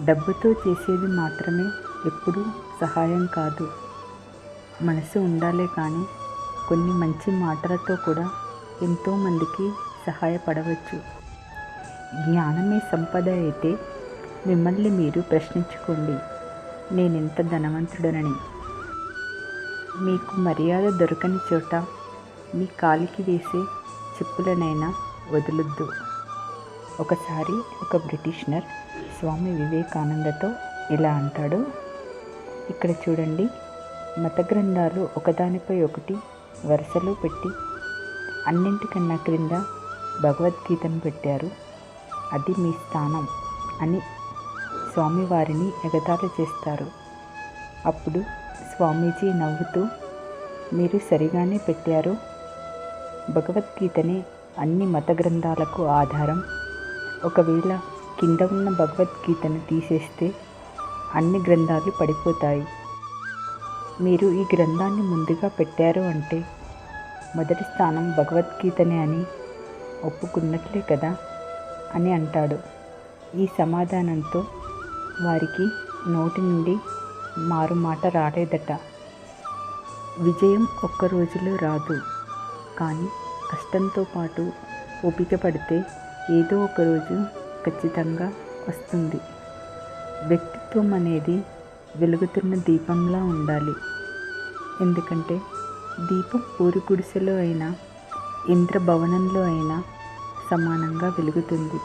డబ్బుతో చేసేది మాత్రమే ఎప్పుడూ సహాయం కాదు. మనసు ఉండాలే కానీ కొన్ని మంచి మాటలతో కూడా ఎంతోమందికి సహాయపడవచ్చు. జ్ఞానమే సంపద అయితే మిమ్మల్ని మీరు ప్రశ్నించుకోండి, నేనెంత ధనవంతుడనని. మీకు మర్యాద దొరకని చోట మీ కాలికి వేసే చెప్పులనైనా వదలొద్దు. ఒకసారి ఒక బ్రిటిషనర్ స్వామి వివేకానందతో ఇలా అంటాడు, ఇక్కడ చూడండి, మత గ్రంథాలు ఒకదానిపై ఒకటి వరుసలో పెట్టి అన్నింటికన్నా క్రింద భగవద్గీతను పెట్టారు, అది మీ స్థానం అని స్వామివారిని ఎగతాళి చేస్తారు. అప్పుడు స్వామీజీ నవ్వుతూ, మీరు సరిగానే పెట్టారు, భగవద్గీతనే అన్ని మత గ్రంథాలకు ఆధారం. ఒకవేళ కింద ఉన్న భగవద్గీతను తీసేస్తే అన్ని గ్రంథాలు పడిపోతాయి. మీరు ఈ గ్రంథాన్ని ముందుగా పెట్టారు అంటే మొదటి స్థానం భగవద్గీతనే అని ఒప్పుకున్నట్లే కదా అని అంటాడు. ఈ సమాధానంతో వారికి నోటి నుండి మారుమాట రాలేదట. విజయం ఒక్క రోజులో రాదు, కానీ కష్టంతో పాటు ఓపిక పడితే ఏదో ఒక రోజు ఖచ్చితంగా వస్తుంది. వ్యక్తిత్వం అనేది వెలుగుతున్న దీపంలా ఉండాలి. ఎందుకంటే దీపం పూరి గుడిసెలో అయినా ఇంద్రభవనంలో అయినా సమానంగా వెలుగుతుంది.